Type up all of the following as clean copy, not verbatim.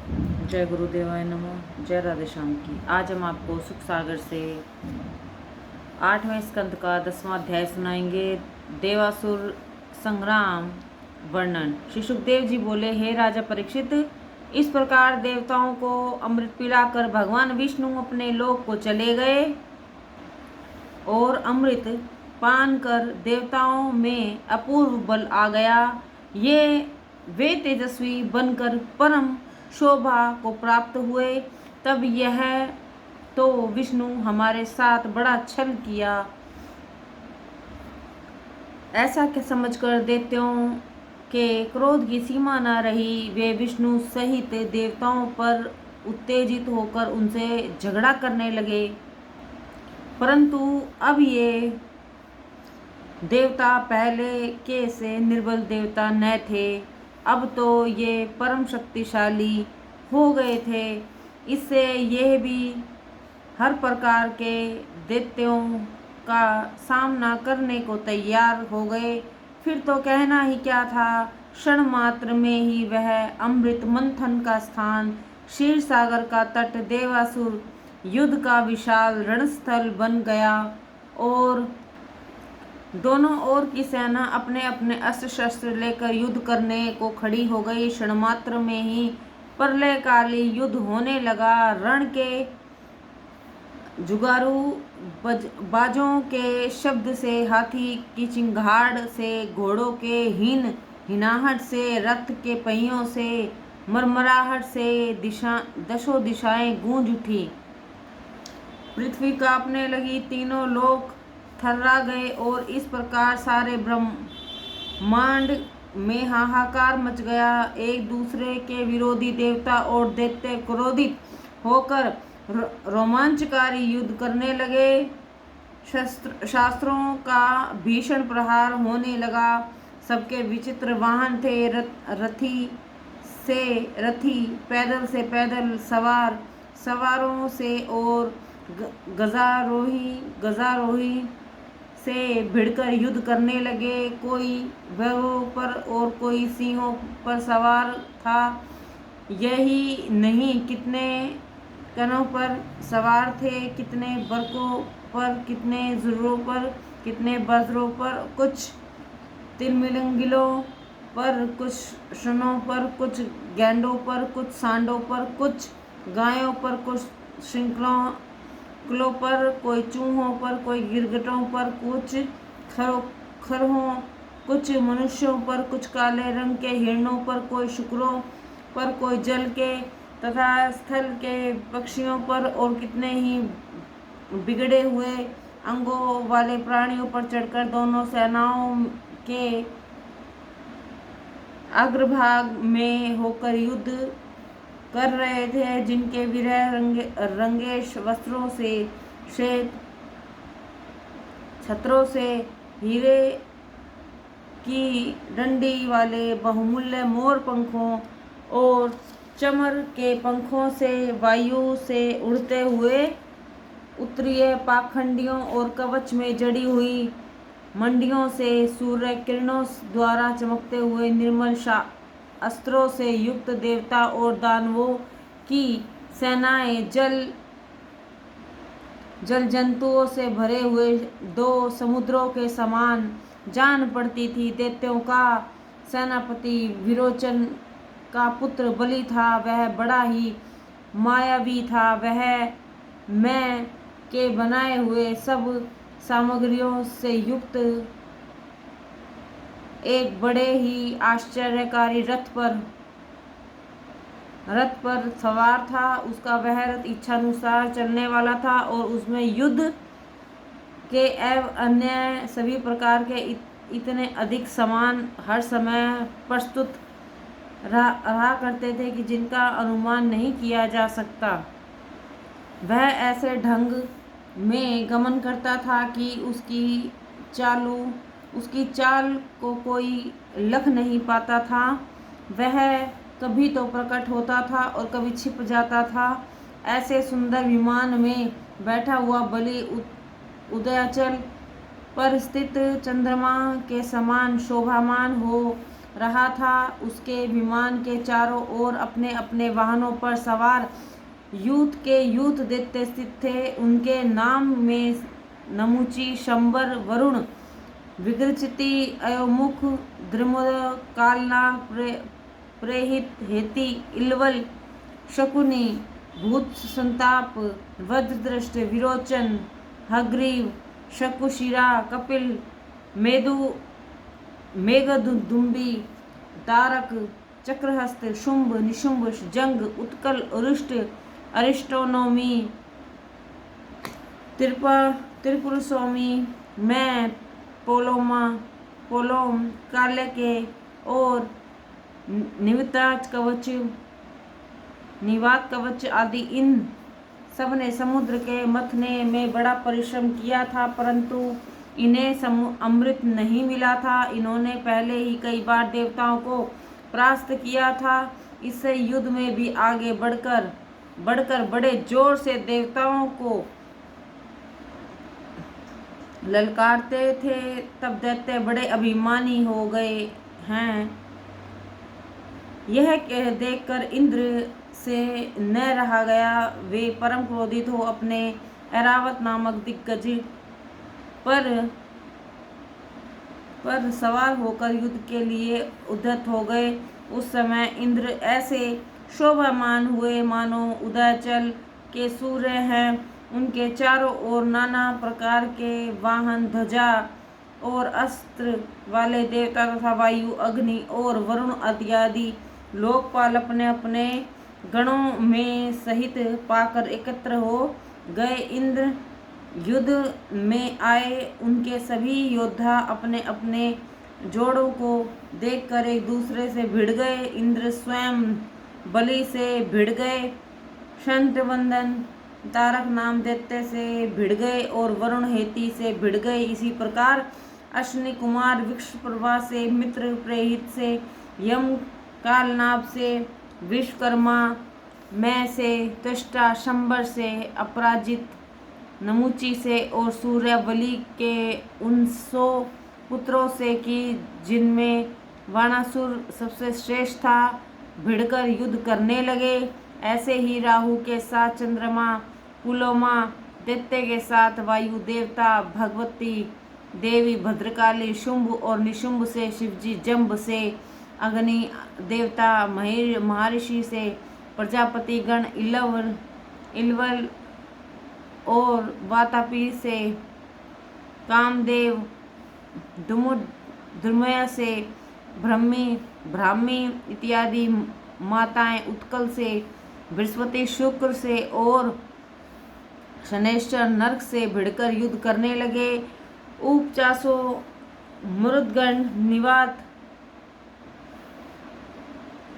जय गुरुदेवाय नमः। जय राधे श्याम की। आज हम आपको सुख सागर से 8वें स्कंद का 10वां अध्याय सुनाएंगे। देवासुर संग्राम वर्णन। श्री सुखदेव जी बोले, हे राजा परीक्षित, इस प्रकार देवताओं को अमृत पिलाकर भगवान विष्णु अपने लोक को चले गए और अमृत पान कर देवताओं में अपूर्व बल आ गया। वे तेजस्वी बनकर परम शोभा को प्राप्त हुए। तब यह तो विष्णु हमारे साथ बड़ा छल किया, ऐसा क्या समझकर दैत्यों के क्रोध की सीमा न रही। वे विष्णु सहित देवताओं पर उत्तेजित होकर उनसे झगड़ा करने लगे। परंतु अब ये देवता पहले के से निर्बल देवता न थे, अब तो ये परम शक्तिशाली हो गए थे। इससे यह भी हर प्रकार के दैत्यों का सामना करने को तैयार हो गए। फिर तो कहना ही क्या था, क्षण मात्र में ही वह अमृत मंथन का स्थान, क्षीर सागर का तट, देवासुर युद्ध का विशाल रणस्थल बन गया और दोनों ओर की सेना अपने अपने अस्त्र शस्त्र लेकर युद्ध करने को खड़ी हो गई। क्षण मात्र में ही प्रलयकाली युद्ध होने लगा। रण के जुगारू बाजों के शब्द से, हाथी की चिंगाड़ से, घोड़ों के हिनाहट से, रथ के पहियों से, मरमराहट से दशों दिशाएं गूंज उठी। पृथ्वी कांपने लगी, तीनों लोक थर्रा गए और इस प्रकार सारे ब्रह्मांड में हाहाकार मच गया। एक दूसरे के विरोधी देवता और दैत्य क्रोधित होकर रोमांचकारी युद्ध करने लगे। शास्त्रों का भीषण प्रहार होने लगा। सबके विचित्र वाहन थे, रथी से रथी, पैदल से पैदल सवार, सवारों से और गजारोही से भिड़कर युद्ध करने लगे। कोई बैलों पर और कोई सिंहों पर सवार था। यही नहीं, कितने कनों पर सवार थे, कितने बरकों पर, कितने जुर्रों पर, कितने वज्रों पर, कुछ तिलमिलंगिलों पर, कुछ शनों पर, कुछ गैंडों पर, कुछ सांडों पर, कुछ गायों पर, कुछ श्रृंखलों पर, कोई चूहों पर, कोई गिरगिटों पर, कुछ खरहों, कुछ मनुष्यों पर, कुछ काले रंग के हिरणों पर, कोई शुक्रों पर, कोई जल के तथा स्थल के पक्षियों पर और कितने ही बिगड़े हुए अंगों वाले प्राणियों पर चढ़कर दोनों सेनाओं के अग्रभाग में होकर युद्ध कर रहे थे। जिनके विरह रंगे वस्त्रों से, श्वेत छत्रों से, हीरे की डंडी वाले बहुमूल्य मोर पंखों और चमर के पंखों से, वायु से उड़ते हुए उत्तरीय पाखंडियों और कवच में जड़ी हुई मंडियों से, सूर्य किरणों द्वारा चमकते हुए निर्मल अस्त्रों से युक्त देवता और दानवों की सेनाएं, जल जंतुओं से भरे हुए दो समुद्रों के समान जान पड़ती थी। दैत्यों का सेनापति विरोचन का पुत्र बलि था। वह बड़ा ही मायावी था। वह मैं के बनाए हुए सब सामग्रियों से युक्त एक बड़े ही आश्चर्यकारी रथ पर सवार था। उसका वह रथ इच्छानुसार चलने वाला था और उसमें युद्ध के एवं अन्य सभी प्रकार के इतने अधिक सामान हर समय प्रस्तुत रहा करते थे कि जिनका अनुमान नहीं किया जा सकता। वह ऐसे ढंग में गमन करता था कि उसकी चाल को कोई लख नहीं पाता था। वह कभी तो प्रकट होता था और कभी छिप जाता था। ऐसे सुंदर विमान में बैठा हुआ बलि उदयाचल पर स्थित चंद्रमा के समान शोभामान हो रहा था। उसके विमान के चारों ओर अपने अपने वाहनों पर सवार यूथ दैत्य स्थित थे। उनके नाम में नमुची, शंबर, वरुण, विगृचति, अयोमुख, द्रुमद, कालनाग, प्रेहित, हेति, इलवल, शकुनी, भूत संताप, वज्रदृष्ट, विरोचन, हग्रीव, शकुशिरा, कपिल, मेघदुंबी, तारक, चक्रहस्त, शुंभ, निशुंभ, जंग, उत्कल, अरिष्ट, अरिष्टोनोमी, त्रिपुर स्वामी, मैं, पोलोम, काल्यके और निवात कवच आदि इन सब ने समुद्र के मथने में बड़ा परिश्रम किया था, परंतु इन्हें अमृत नहीं मिला था। इन्होंने पहले ही कई बार देवताओं को परास्त किया था। इससे युद्ध में भी आगे बढ़कर बड़े जोर से देवताओं को ललकारते थे। तब दैत्य बड़े अभिमानी हो गए हैं। यह देखकर इंद्र से न रहा गया। वे परम क्रोधित हो अपने ऐरावत नामक दिग्गज पर सवार होकर युद्ध के लिए उद्यत हो गए। उस समय इंद्र ऐसे शोभामान हुए मानो उदयचल के सूर्य हैं। उनके चारों ओर नाना प्रकार के वाहन, ध्वजा और अस्त्र वाले देवता तथा वायु, अग्नि और वरुण इत्यादि लोकपाल अपने अपने गणों में सहित पाकर एकत्र हो गए। इंद्र युद्ध में आए उनके सभी योद्धा अपने अपने जोड़ों को देखकर एक दूसरे से भिड़ गए। इंद्र स्वयं बलि से भिड़ गए, शंतवंदन तारक नाम दैत्य से भिड़ गए और वरुण हेति से भिड़ गए। इसी प्रकार अश्विनी कुमार विश्वप्रभा से, मित्र प्रेहित से, यम कालनाभ से, विश्वकर्मा मैं से, त्वष्टा शंबर से, अपराजित नमुची से और सूर्यबली के उन 100 पुत्रों से कि जिनमें वाणासुर सबसे श्रेष्ठ था, भिड़कर युद्ध करने लगे। ऐसे ही राहु के साथ चंद्रमा, पुलोमा दैत्य के साथ वायु देवता, भगवती देवी भद्रकाली, शुंभ और निशुंभ से शिवजी, जंब से अग्नि देवता, महर्षि से प्रजापति गण, इलवल और वातापी से कामदेव, दुर्मय से ब्राह्मी इत्यादि माताएं, उत्कल से बृहस्पति, शुक्र से और शनैश्चर नरक से भिड़कर युद्ध करने लगे। उपचासो मरुदगण, निवात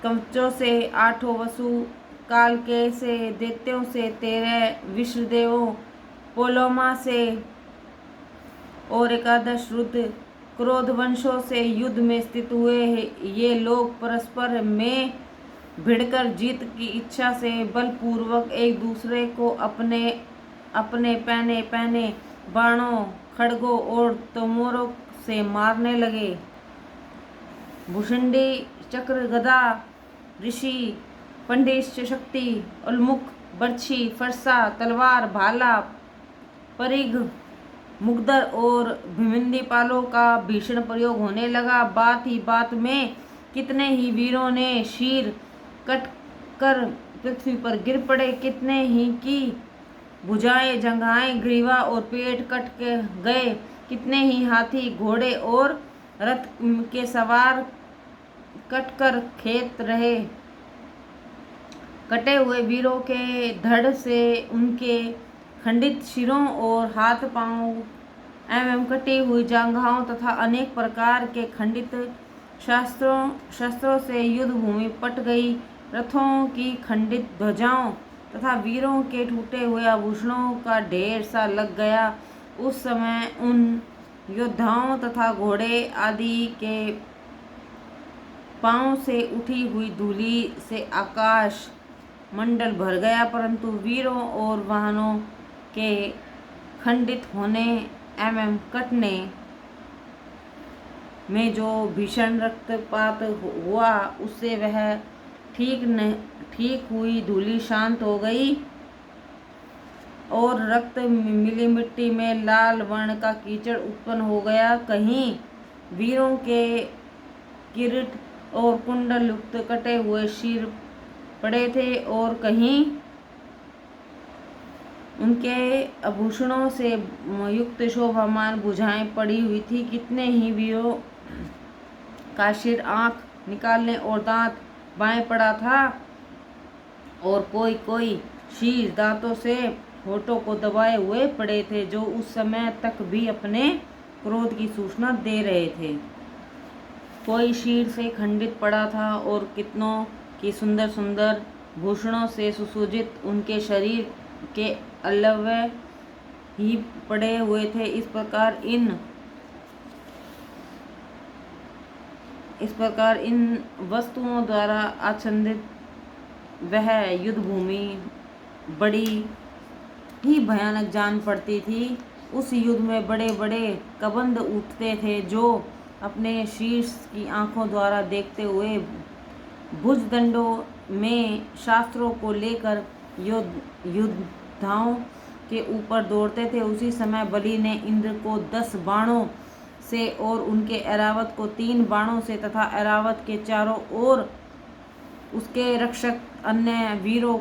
कवचों से 8 वसु, कालके से दैत्यों से 13 विश्वदेवों, पोलोमा से और 11 रुद्र क्रोधवंशों से युद्ध में स्थित हुए। ये लोग परस्पर में भिड़कर जीत की इच्छा से बलपूर्वक एक दूसरे को अपने अपने पहने बाणों, खड्गों और तोमरों से मारने लगे। भुषुंडी, चक्र, गदा, ऋषि, पंडित, शक्ति, उल्मुख, बर्छी, फरसा, तलवार, भाला, परिघ, मुगदर और भिमंडी पालों का भीषण प्रयोग होने लगा। बात ही बात में कितने ही वीरों ने शीर कट कर पृथ्वी पर गिर पड़े। कितने ही की भुजाएं, जंघाएं, ग्रीवा और पेट कट के गए। कितने ही हाथी, घोड़े और रथ के सवार कटकर खेत रहे। कटे हुए वीरों के धड़ से उनके खंडित सिरों और हाथ पांव एवं कटी हुई जांघाओं तथा अनेक प्रकार के खंडित शस्त्रों से युद्ध भूमि पट गई। रथों की खंडित ध्वजाओं तथा वीरों के टूटे हुए आभूषणों का ढेर सा लग गया। उस समय उन योद्धाओं तथा घोड़े आदि के पांव से उठी हुई धूलि से आकाश मंडल भर गया, परंतु वीरों और वाहनों के खंडित होने एवं कटने में जो भीषण रक्तपात हुआ उससे वह ठीक हुई धूली शांत हो गई और रक्त मिली मिट्टी में लाल वर्ण का कीचड़ उत्पन्न हो गया। कहीं वीरों के किरीट और कुंडल युक्त कटे हुए शीर पड़े थे और कहीं उनके आभूषणों से युक्त शोभामान भुजाएं पड़ी हुई थी। कितने ही वीरों का सिर आंख निकालने और दांत बाएं पड़ा था और कोई कोई शीर दांतों से होठों को दबाए हुए पड़े थे, जो उस समय तक भी अपने क्रोध की सूचना दे रहे थे। कोई शीर से खंडित पड़ा था और कितनों की सुंदर सुंदर भूषणों से सुसज्जित उनके शरीर के अल्लव्य ही पड़े हुए थे। इस प्रकार इन वस्तुओं द्वारा आच्छादित वह युद्ध भूमि बड़ी ही भयानक जान पड़ती थी। उस युद्ध में बड़े बड़े कबंध उठते थे, जो अपने शीर्ष की आंखों द्वारा देखते हुए भुजदंडों में शास्त्रों को लेकर योद्धाओं के ऊपर दौड़ते थे। उसी समय बलि ने इंद्र को 10 बाणों से और उनके ऐरावत को 3 बाणों से तथा ऐरावत के चारों ओर उसके रक्षक अन्य वीरों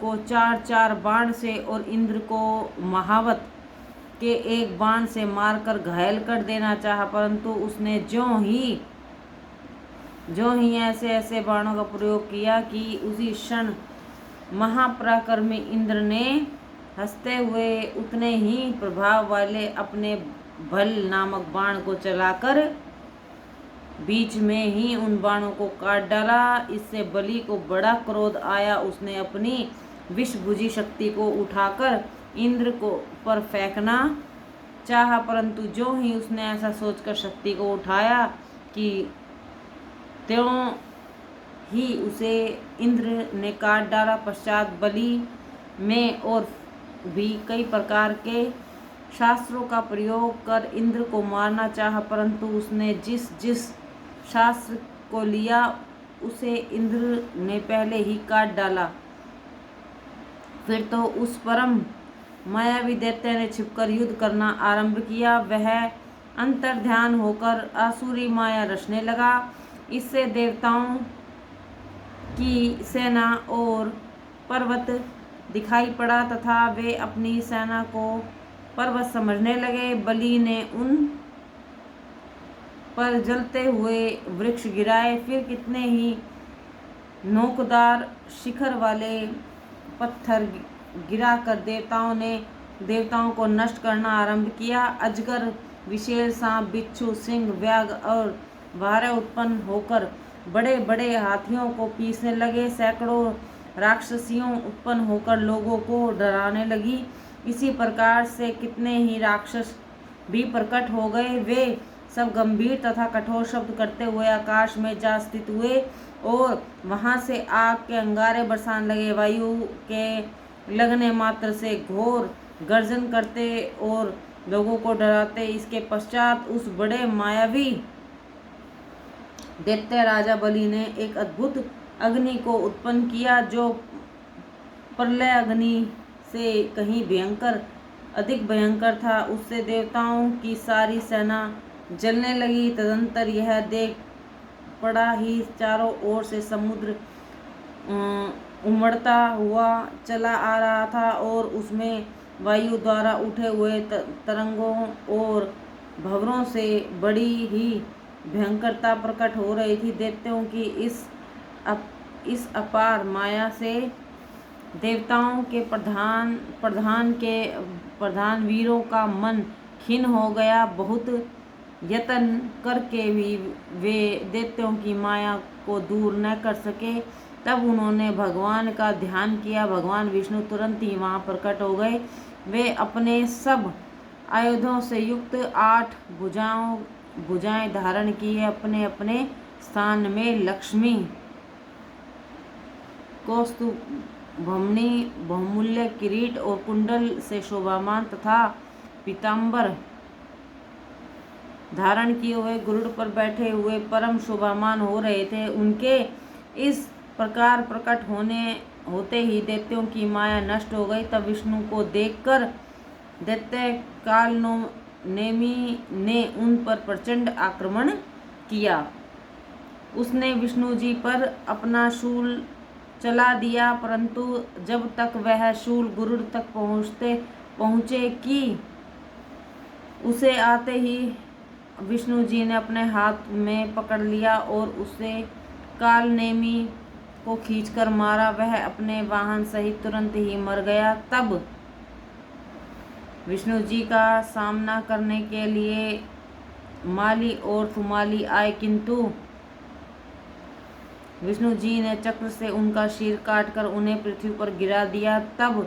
को 4-4 बाण से और इंद्र को महावत के 1 बाण से मारकर घायल कर देना चाहा, परंतु उसने ज्यों ही ऐसे बाणों का प्रयोग किया कि उसी क्षण महापराक्रमी इंद्र ने हंसते हुए उतने ही प्रभाव वाले अपने भल नामक बाण को चलाकर बीच में ही उन बाणों को काट डाला। इससे बलि को बड़ा क्रोध आया। उसने अपनी विषभुजी शक्ति को उठाकर इंद्र को पर फेंकना चाहा, परंतु जो ही उसने ऐसा सोचकर शक्ति को उठाया कि त्यों ही उसे इंद्र ने काट डाला। पश्चात बलि में और भी कई प्रकार के शास्त्रों का प्रयोग कर इंद्र को मारना चाहा, परंतु उसने जिस शास्त्र को लिया उसे इंद्र ने पहले ही काट डाला। फिर तो उस परम मायावी दैत्य ने छिपकर युद्ध करना आरंभ किया। वह अंतर्ध्यान होकर आसुरी माया रचने लगा। इससे देवताओं की सेना और पर्वत दिखाई पड़ा तथा वे अपनी सेना को पर्वत समझने लगे। बलि ने उन पर जलते हुए वृक्ष गिराए, फिर कितने ही नोकदार शिखर वाले पत्थर गिराकर देवताओं को नष्ट करना आरंभ किया। अजगर, विशेष सांप, बिच्छू, सिंह, व्याघ और वारह उत्पन्न होकर बड़े बड़े हाथियों को पीसने लगे। सैकड़ों राक्षसियों उत्पन्न होकर लोगों को डराने लगी। इसी प्रकार से कितने ही राक्षस भी प्रकट हो गए। वे सब गंभीर तथा कठोर शब्द करते हुए आकाश में जा स्थित हुए और वहां से आग के अंगारे बरसाने लगे। वायु के लगने मात्र से घोर गर्जन करते और लोगों को डराते। इसके पश्चात उस बड़े मायावी दैत्य राजा बलि ने एक अद्भुत अग्नि को उत्पन्न किया, जो प्रलय अग्नि से कहीं अधिक भयंकर था। उससे देवताओं की सारी सेना जलने लगी। तदंतर यह देख पड़ा ही चारों ओर से समुद्र उमड़ता हुआ चला आ रहा था और उसमें वायु द्वारा उठे हुए तरंगों और भंवरों से बड़ी ही भयंकरता प्रकट हो रही थी। दैत्यों की इस अपार माया से देवताओं के प्रधान वीरों का मन खिन्न हो गया। बहुत यत्न करके भी वे दैत्यों की माया को दूर न कर सके। तब उन्होंने भगवान का ध्यान किया। भगवान विष्णु तुरंत ही वहां प्रकट हो गए। वे अपने सब आयुधों से युक्त 8 भुजाएं धारण किए अपने अपने स्थान में लक्ष्मी, कौस्तुभमणि, बहुमूल्य किरीट और कुंडल से शोभामान तथा पीतांबर धारण किए हुए गरुड़ पर बैठे हुए परम शोभामान हो रहे थे। उनके इस प्रकार प्रकट होते ही दैत्यों की माया नष्ट हो गई। तब विष्णु को देखकर दैत्य कालनेमी ने उन पर प्रचंड आक्रमण किया। उसने विष्णु जी पर अपना शूल चला दिया, परंतु जब तक वह शूल गरुड़ तक पहुँचे कि उसे आते ही विष्णु जी ने अपने हाथ में पकड़ लिया और उसे कालनेमी को खींचकर मारा। वह अपने वाहन सहित तुरंत ही मर गया। तब विष्णु जी का सामना करने के लिए माली और थुमाली आए, किंतु विष्णु जी ने चक्र से उनका सिर काटकर उन्हें पृथ्वी पर गिरा दिया। तब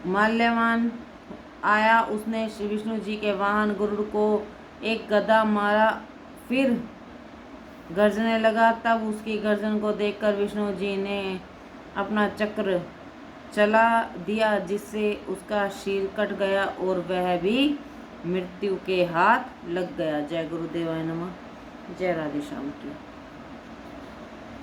माल्यवान आया, उसने विष्णु जी के वाहन गरुड़ को एक गदा मारा, फिर गर्जने लगा। तब उसकी गर्जन को देखकर विष्णु जी ने अपना चक्र चला दिया, जिससे उसका सिर कट गया और वह भी मृत्यु के हाथ लग गया। जय गुरुदेवाय नमः। जय राधे श्याम की।